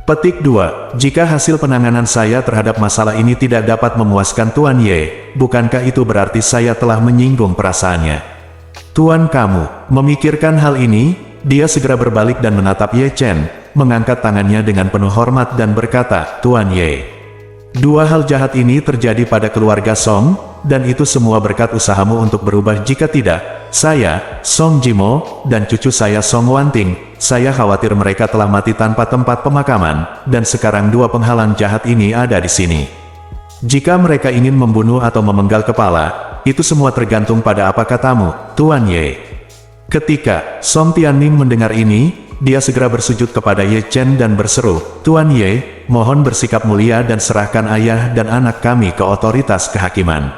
Petik 2. Jika hasil penanganan saya terhadap masalah ini tidak dapat memuaskan Tuan Ye, bukankah itu berarti saya telah menyinggung perasaannya? Tuan kamu, memikirkan hal ini, dia segera berbalik dan menatap Ye Chen, mengangkat tangannya dengan penuh hormat dan berkata, Tuan Ye. Dua hal jahat ini terjadi pada keluarga Song, dan itu semua berkat usahamu untuk berubah. Jika tidak, saya, Song Jimo, dan cucu saya Song Wanting, saya khawatir mereka telah mati tanpa tempat pemakaman, dan sekarang dua penghalang jahat ini ada di sini. Jika mereka ingin membunuh atau memenggal kepala, itu semua tergantung pada apa katamu, Tuan Ye. Ketika Song Tianming mendengar ini, dia segera bersujud kepada Ye Chen dan berseru, Tuan Ye, mohon bersikap mulia dan serahkan ayah dan anak kami ke otoritas kehakiman.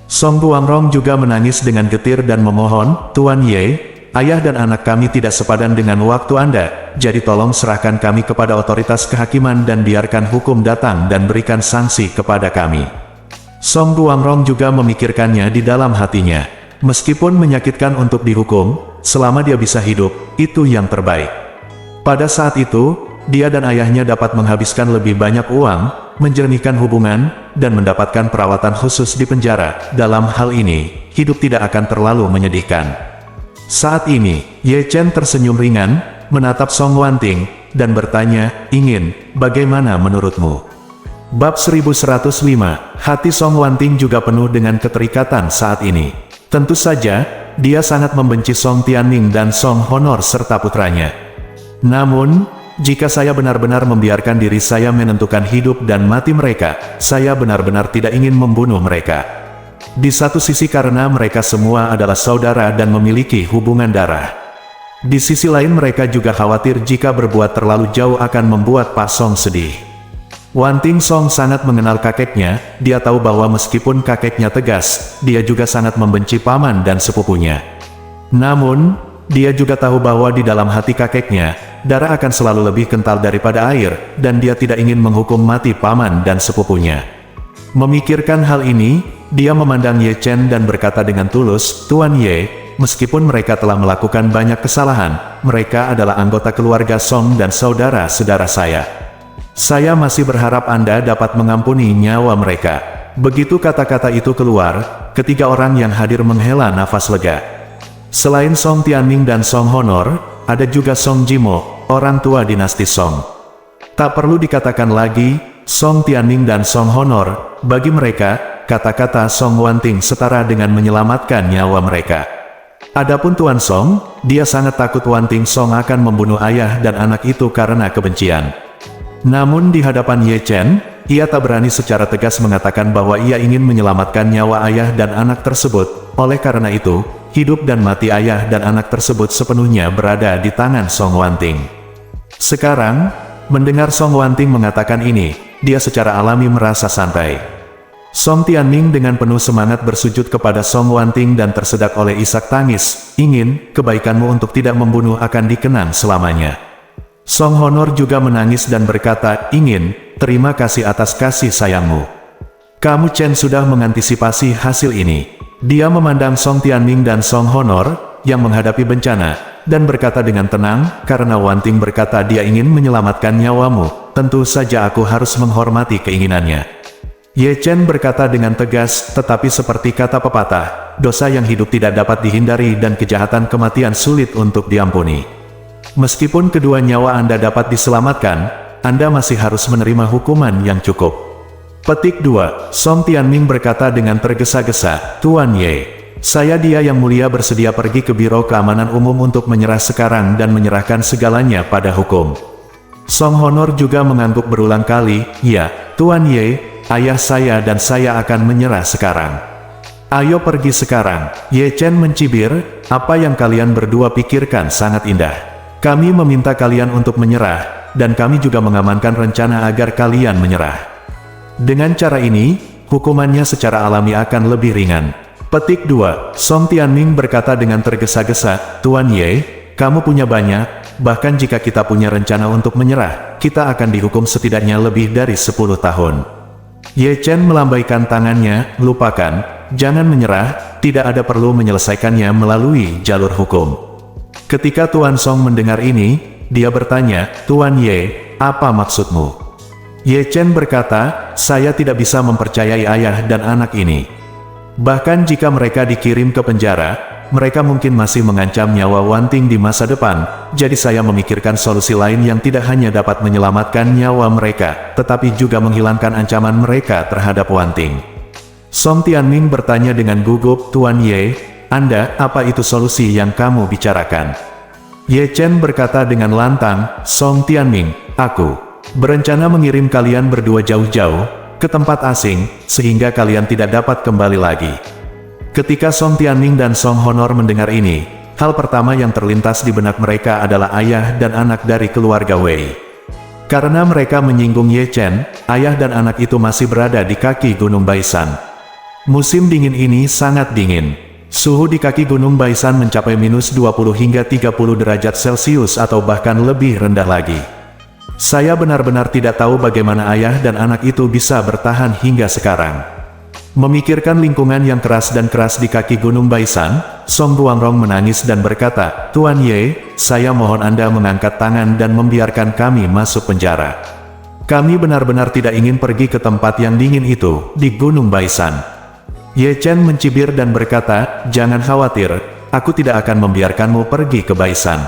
Song Buangrong juga menangis dengan getir dan memohon, Tuan Ye, ayah dan anak kami tidak sepadan dengan waktu Anda, jadi tolong serahkan kami kepada otoritas kehakiman dan biarkan hukum datang dan berikan sanksi kepada kami. Song Buangrong juga memikirkannya di dalam hatinya. Meskipun menyakitkan untuk dihukum, selama dia bisa hidup, itu yang terbaik. Pada saat itu, dia dan ayahnya dapat menghabiskan lebih banyak uang, menjernihkan hubungan, dan mendapatkan perawatan khusus di penjara. Dalam hal ini, hidup tidak akan terlalu menyedihkan. Saat ini, Ye Chen tersenyum ringan, menatap Song Wanting, dan bertanya, bagaimana menurutmu? Bab 1105, hati Song Wanting juga penuh dengan keterikatan saat ini. Tentu saja, dia sangat membenci Song Tianming dan Song Honor serta putranya. Namun, jika saya benar-benar membiarkan diri saya menentukan hidup dan mati mereka, saya benar-benar tidak ingin membunuh mereka. Di satu sisi karena mereka semua adalah saudara dan memiliki hubungan darah. Di sisi lain mereka juga khawatir jika berbuat terlalu jauh akan membuat Pak Song sedih. Wanting Song sangat mengenal kakeknya, dia tahu bahwa meskipun kakeknya tegas, dia juga sangat membenci paman dan sepupunya. Namun, dia juga tahu bahwa di dalam hati kakeknya, darah akan selalu lebih kental daripada air, dan dia tidak ingin menghukum mati paman dan sepupunya. Memikirkan hal ini, dia memandang Ye Chen dan berkata dengan tulus, Tuan Ye, meskipun mereka telah melakukan banyak kesalahan, mereka adalah anggota keluarga Song dan saudara-saudara saya. Saya masih berharap Anda dapat mengampuni nyawa mereka. Begitu kata-kata itu keluar, ketiga orang yang hadir menghela nafas lega. Selain Song Tianming dan Song Honor, ada juga Song Jimo, orang tua dinasti Song. Tak perlu dikatakan lagi, Song Tianming dan Song Honor, bagi mereka, kata-kata Song Wanting setara dengan menyelamatkan nyawa mereka. Adapun Tuan Song, dia sangat takut Wanting Song akan membunuh ayah dan anak itu karena kebencian. Namun di hadapan Ye Chen, ia tak berani secara tegas mengatakan bahwa ia ingin menyelamatkan nyawa ayah dan anak tersebut. Oleh karena itu, hidup dan mati ayah dan anak tersebut sepenuhnya berada di tangan Song Wanting. Sekarang, mendengar Song Wanting mengatakan ini, dia secara alami merasa santai. Song Tianming dengan penuh semangat bersujud kepada Song Wanting dan tersedak oleh isak tangis, kebaikanmu untuk tidak membunuh akan dikenang selamanya. Song Honor juga menangis dan berkata, terima kasih atas kasih sayangmu. Kamu Chen sudah mengantisipasi hasil ini. Dia memandang Song Tianming dan Song Honor, yang menghadapi bencana, dan berkata dengan tenang, karena Wanting berkata dia ingin menyelamatkan nyawamu, tentu saja aku harus menghormati keinginannya. Ye Chen berkata dengan tegas, tetapi seperti kata pepatah, dosa yang hidup tidak dapat dihindari dan kejahatan kematian sulit untuk diampuni. Meskipun kedua nyawa Anda dapat diselamatkan, Anda masih harus menerima hukuman yang cukup. Petik 2. Song Tianming berkata dengan tergesa-gesa, Tuan Ye. saya Dia Yang Mulia bersedia pergi ke Biro Keamanan Umum untuk menyerah sekarang dan menyerahkan segalanya pada hukum. Song Honor juga mengangguk berulang kali, ya, Tuan Ye, ayah saya dan saya akan menyerah sekarang. Ayo pergi sekarang. Ye Chen mencibir, apa yang kalian berdua pikirkan sangat indah. Kami meminta kalian untuk menyerah, dan kami juga mengamankan rencana agar kalian menyerah. Dengan cara ini, hukumannya secara alami akan lebih ringan. Petik 2. Song Tianming berkata dengan tergesa-gesa, Tuan Ye, kamu punya banyak, bahkan jika kita punya rencana untuk menyerah, kita akan dihukum setidaknya lebih dari 10 tahun. Ye Chen melambaikan tangannya, lupakan, jangan menyerah, tidak ada perlu menyelesaikannya melalui jalur hukum. Ketika Tuan Song mendengar ini, dia bertanya, Tuan Ye, apa maksudmu? Ye Chen berkata, saya tidak bisa mempercayai ayah dan anak ini. Bahkan jika mereka dikirim ke penjara, mereka mungkin masih mengancam nyawa Wanting di masa depan, jadi saya memikirkan solusi lain yang tidak hanya dapat menyelamatkan nyawa mereka, tetapi juga menghilangkan ancaman mereka terhadap Wanting. Song Tianming bertanya dengan gugup, Tuan Ye, Anda, apa itu solusi yang kamu bicarakan? Ye Chen berkata dengan lantang, Song Tianming, aku berencana mengirim kalian berdua jauh-jauh ke tempat asing, sehingga kalian tidak dapat kembali lagi. Ketika Song Tianming dan Song Honor mendengar ini, hal pertama yang terlintas di benak mereka adalah ayah dan anak dari keluarga Wei. Karena mereka menyinggung Ye Chen, ayah dan anak itu masih berada di kaki Gunung Baisan. Musim dingin ini sangat dingin. Suhu di kaki Gunung Baisan mencapai minus 20 hingga 30 derajat Celcius atau bahkan lebih rendah lagi. Saya benar-benar tidak tahu bagaimana ayah dan anak itu bisa bertahan hingga sekarang. Memikirkan lingkungan yang keras dan keras di kaki Gunung Baisan, Song Ruangrong menangis dan berkata, Tuan Ye, saya mohon Anda mengangkat tangan dan membiarkan kami masuk penjara. Kami benar-benar tidak ingin pergi ke tempat yang dingin itu, di Gunung Baisan. Ye Chen mencibir dan berkata, jangan khawatir, aku tidak akan membiarkanmu pergi ke Baisan.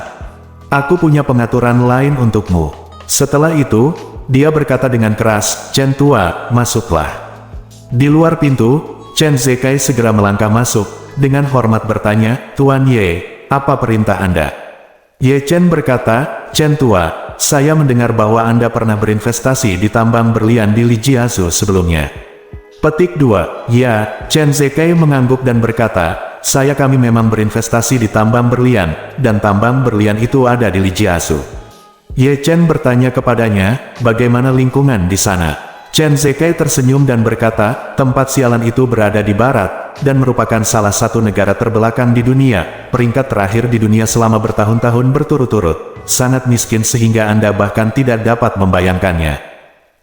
Aku punya pengaturan lain untukmu. Setelah itu, dia berkata dengan keras, Chen tua, masuklah. Di luar pintu, Chen Zekai segera melangkah masuk, dengan hormat bertanya, Tuan Ye, apa perintah Anda? Ye Chen berkata, Chen tua, saya mendengar bahwa Anda pernah berinvestasi di tambang berlian di Lijiazu sebelumnya. Petik 2, ya, Chen Zekai mengangguk dan berkata, kami memang berinvestasi di tambang berlian, dan tambang berlian itu ada di Lijiazu. Ye Chen bertanya kepadanya, bagaimana lingkungan di sana? Chen Zekai tersenyum dan berkata, tempat sialan itu berada di barat, dan merupakan salah satu negara terbelakang di dunia, peringkat terakhir di dunia selama bertahun-tahun berturut-turut, sangat miskin sehingga Anda bahkan tidak dapat membayangkannya.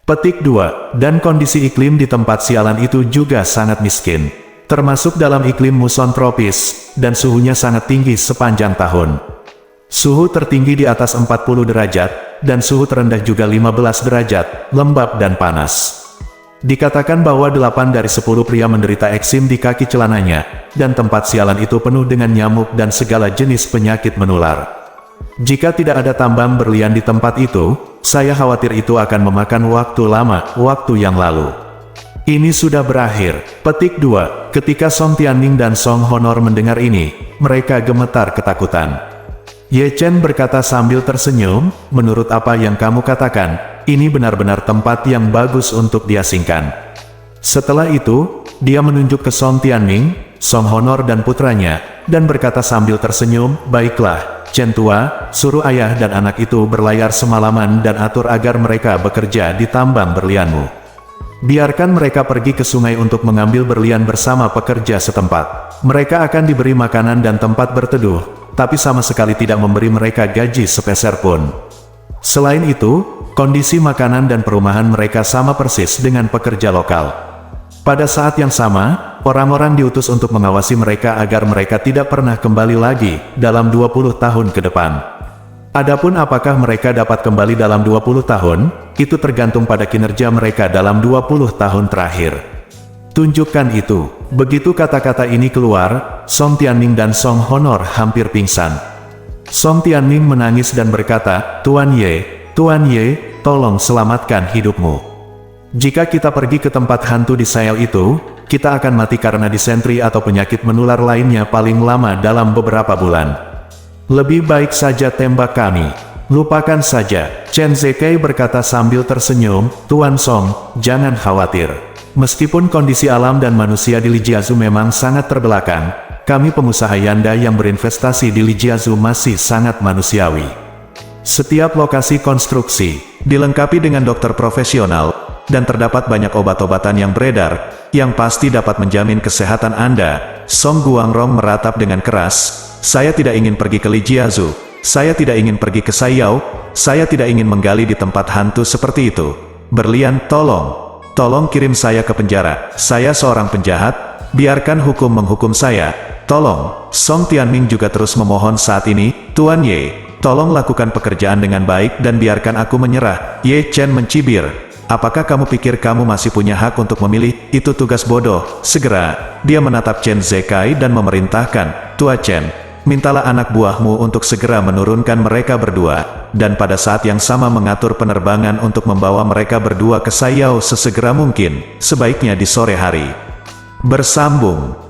Petik 2, dan kondisi iklim di tempat sialan itu juga sangat miskin, termasuk dalam iklim muson tropis, dan suhunya sangat tinggi sepanjang tahun. Suhu tertinggi di atas 40 derajat, dan suhu terendah juga 15 derajat, lembab dan panas. Dikatakan bahwa 8 dari 10 pria menderita eksim di kaki celananya, dan tempat sialan itu penuh dengan nyamuk dan segala jenis penyakit menular. Jika tidak ada tambang berlian di tempat itu, saya khawatir itu akan memakan waktu lama, waktu yang lalu. Ini sudah berakhir. Petik 2, ketika Song Tianming dan Song Honor mendengar ini, mereka gemetar ketakutan. Ye Chen berkata sambil tersenyum, menurut apa yang kamu katakan, ini benar-benar tempat yang bagus untuk diasingkan. Setelah itu, dia menunjuk ke Song Tianming, Song Honor dan putranya, dan berkata sambil tersenyum, baiklah, Chen tua, suruh ayah dan anak itu berlayar semalaman dan atur agar mereka bekerja di tambang berlianmu. Biarkan mereka pergi ke sungai untuk mengambil berlian bersama pekerja setempat. Mereka akan diberi makanan dan tempat berteduh, tapi sama sekali tidak memberi mereka gaji sepeser pun. Selain itu, kondisi makanan dan perumahan mereka sama persis dengan pekerja lokal. Pada saat yang sama, orang-orang diutus untuk mengawasi mereka agar mereka tidak pernah kembali lagi dalam 20 tahun ke depan. Adapun apakah mereka dapat kembali dalam 20 tahun, itu tergantung pada kinerja mereka dalam 20 tahun terakhir. Tunjukkan itu. Begitu kata-kata ini keluar, Song Tianming dan Song Honor hampir pingsan. Song Tianming menangis dan berkata, Tuan Ye, tolong selamatkan hidupmu. Jika kita pergi ke tempat hantu di Sail itu, kita akan mati karena disentri atau penyakit menular lainnya paling lama dalam beberapa bulan. Lebih baik saja tembak kami. Lupakan saja, Chen Zekai berkata sambil tersenyum, Tuan Song, jangan khawatir. Meskipun kondisi alam dan manusia di Lijiazu memang sangat terbelakang, kami pengusaha Yanda yang berinvestasi di Lijiazu masih sangat manusiawi. Setiap lokasi konstruksi dilengkapi dengan dokter profesional, dan terdapat banyak obat-obatan yang beredar, yang pasti dapat menjamin kesehatan Anda. Song Guangrong meratap dengan keras, saya tidak ingin pergi ke Lijiazu, saya tidak ingin pergi ke Saiyao, saya tidak ingin menggali di tempat hantu seperti itu. Berlian, tolong kirim saya ke penjara, saya seorang penjahat, biarkan hukum menghukum saya, tolong. Song Tianming juga terus memohon saat ini, Tuan Ye, tolong lakukan pekerjaan dengan baik dan biarkan aku menyerah. Ye Chen mencibir. Apakah kamu pikir kamu masih punya hak untuk memilih? Itu tugas bodoh. Segera, dia menatap Chen Zekai dan memerintahkan, Tua Chen, mintalah anak buahmu untuk segera menurunkan mereka berdua, dan pada saat yang sama mengatur penerbangan untuk membawa mereka berdua ke Saiyao sesegera mungkin, sebaiknya di sore hari. Bersambung.